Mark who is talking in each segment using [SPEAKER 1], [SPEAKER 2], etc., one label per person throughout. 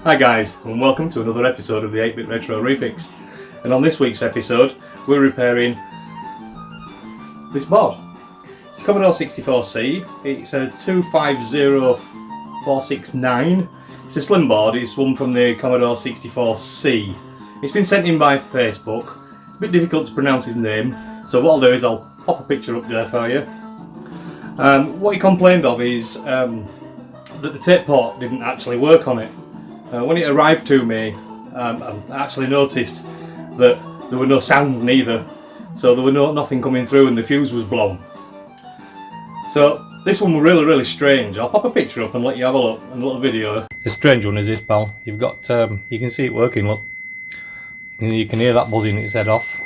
[SPEAKER 1] Hi guys, and welcome to another episode of the 8-Bit Retro Refix. And on this week's episode, we're repairing this board. It's a Commodore 64C. It's a 250469. It's a slim board. It's one from the Commodore 64C. It's been sent in by Facebook. It's a bit difficult to pronounce his name, so what I'll do is I'll pop a picture up there for you. What he complained of is that the tape port didn't actually work on it. When it arrived to me, I actually noticed that there were no sound neither, so there were nothing coming through and the fuse was blown. So this one was really strange. I'll pop a picture up and let you have a look and a little video. The strange one is this, pal. You've got, you can see it working, look. You can hear that buzzing its head off,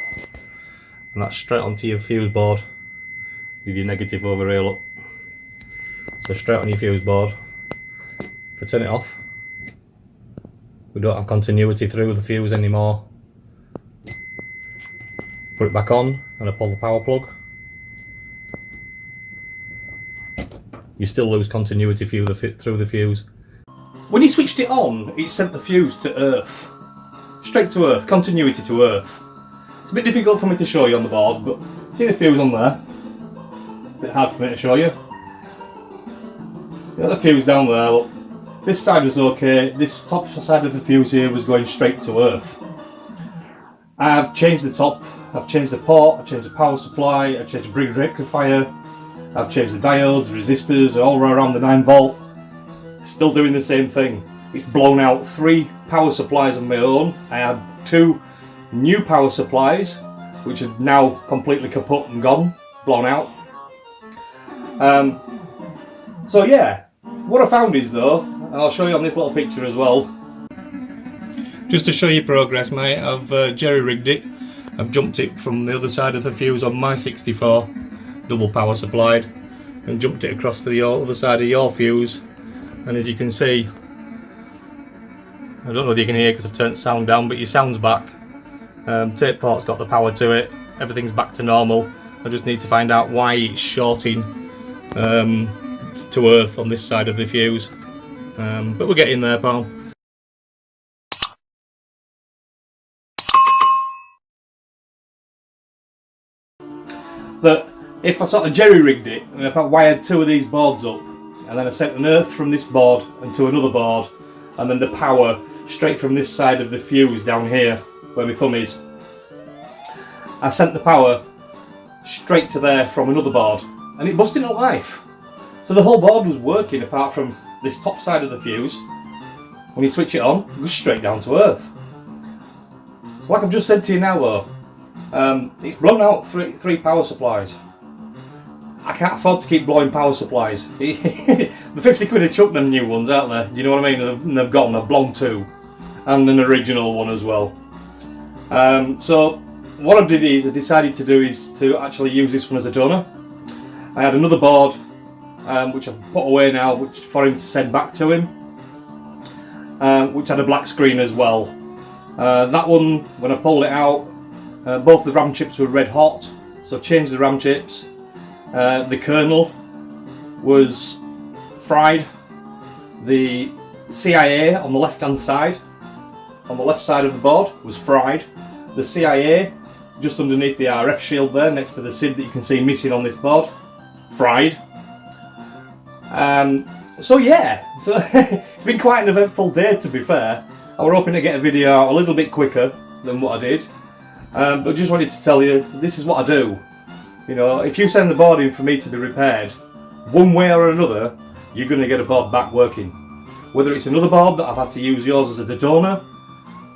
[SPEAKER 1] and that's straight onto your fuse board with your negative over here, look. So straight on your fuse board. If I turn it off, we don't have continuity through the fuse anymore. Put it back on and I pull the power plug. You still lose continuity through the fuse. When you switched it on, it sent the fuse to earth. Straight to earth, continuity to earth. It's a bit difficult for me to show you on the board, but see the fuse on there? It's a bit hard for me to show you. You got the fuse down there, look. This side was okay, this top side of the fuse here was going straight to earth. I've changed the top, I've changed the port, I've changed the power supply, I've changed the bridge rectifier, I've changed the diodes, resistors, all around the 9 volt. Still doing the same thing. It's blown out 3 power supplies on my own. I had 2 new power supplies, which are now completely kaput and gone, blown out. So yeah, what I found is though, and I'll show you on this little picture as well. Just to show you progress, mate, I've jerry-rigged it. I've jumped it from the other side of the fuse on my 64, double power supplied, and jumped it across to the other side of your fuse. And as you can see, I don't know whether you can hear because I've turned sound down, but your sound's back. Tape port's got the power to it, everything's back to normal. I just need to find out why it's shorting to earth on this side of the fuse. But we're getting there, pal. But if I sort of jerry-rigged it and I wired 2 of these boards up, and then I sent an earth from this board and to another board, and then the power straight from this side of the fuse down here where my thumb is, I sent the power straight to there from another board, and it busted into life. So the whole board was working apart from this top side of the fuse. When you switch it on, it goes straight down to earth. So like I've just said to you now though, it's blown out 3 power supplies. I can't afford to keep blowing power supplies. The 50 quid a chuck them new ones out there, do you know what I mean? And they've got them, I've blown 2. And an original one as well. So what I did is, I decided to do is to actually use this one as a donor. I had another board which I've put away now, which for him to send back to him, which had a black screen as well. That one, when I pulled it out, both the RAM chips were red hot, so I changed the RAM chips. The kernel was fried. The CIA on the left hand side, on the left side of the board, was fried. The CIA just underneath the RF shield there, next to the SID that you can see missing on this board, fried. So yeah, so it's been quite an eventful day, to be fair. I was hoping to get a video out a little bit quicker than what I did, but just wanted to tell you, this is what I do. You know, if you send the board in for me to be repaired, one way or another, you're going to get a board back working. Whether it's another board that I've had to use yours as a donor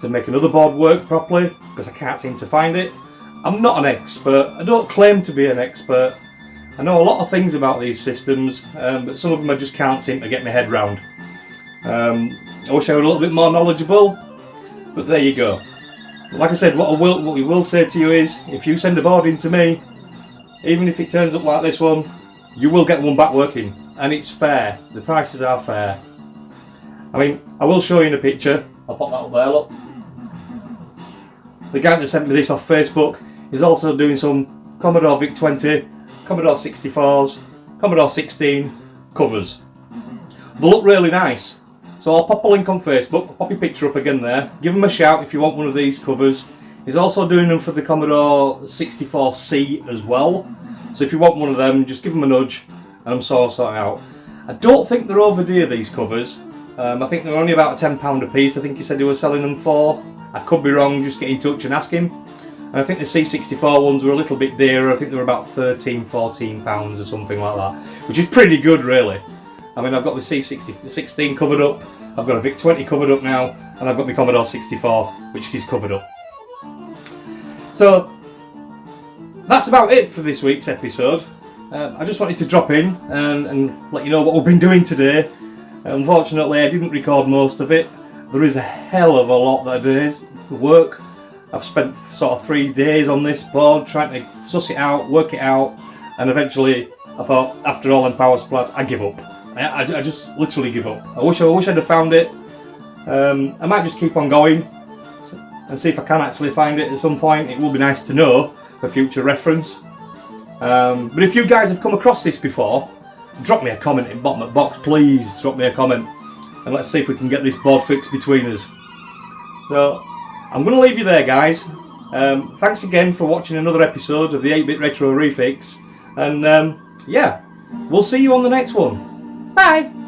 [SPEAKER 1] to make another board work properly, because I can't seem to find it. I'm not an expert, I don't claim to be an expert. I know a lot of things about these systems, but some of them I just can't seem to get my head round. I wish I were a little bit more knowledgeable, but there you go. Like I said, what we will say to you is, if you send a board in to me, even if it turns up like this one, you will get one back working, and it's fair. The prices are fair. I mean, I will show you in a picture. I'll pop that up there, look. The guy that sent me this off Facebook is also doing some Commodore VIC-20, Commodore 64s, Commodore 16 covers. They look really nice. So I'll pop a link on Facebook, I'll pop your picture up again there. Give him a shout if you want one of these covers. He's also doing them for the Commodore 64C as well. So if you want one of them, just give him a nudge and I'm sort it out. I don't think they're over dear, these covers. I think they're only about £10 a piece. I think he said he was selling them for. I could be wrong, just get in touch and ask him. And I think the C64 ones were a little bit dearer. I think they were about £13, £14 or something like that, which is pretty good really. I mean, I've got the C16 covered up, I've got a VIC-20 covered up now, and I've got my Commodore 64, which is covered up. So, that's about it for this week's episode. I just wanted to drop in and let you know what we've been doing today. Unfortunately, I didn't record most of it. There is a hell of a lot that is work. I've spent sort of 3 days on this board trying to suss it out, work it out, and eventually I thought, after all them power supplies, I give up. I just literally give up. I wish I'd have found it. I might just keep on going and see if I can actually find it at some point. It will be nice to know for future reference. But if you guys have come across this before, drop me a comment in bottom of the box, please. Drop me a comment and let's see if we can get this board fixed between us. So I'm going to leave you there, guys. Thanks again for watching another episode of the 8-Bit Retro Refix, and yeah, we'll see you on the next one. Bye!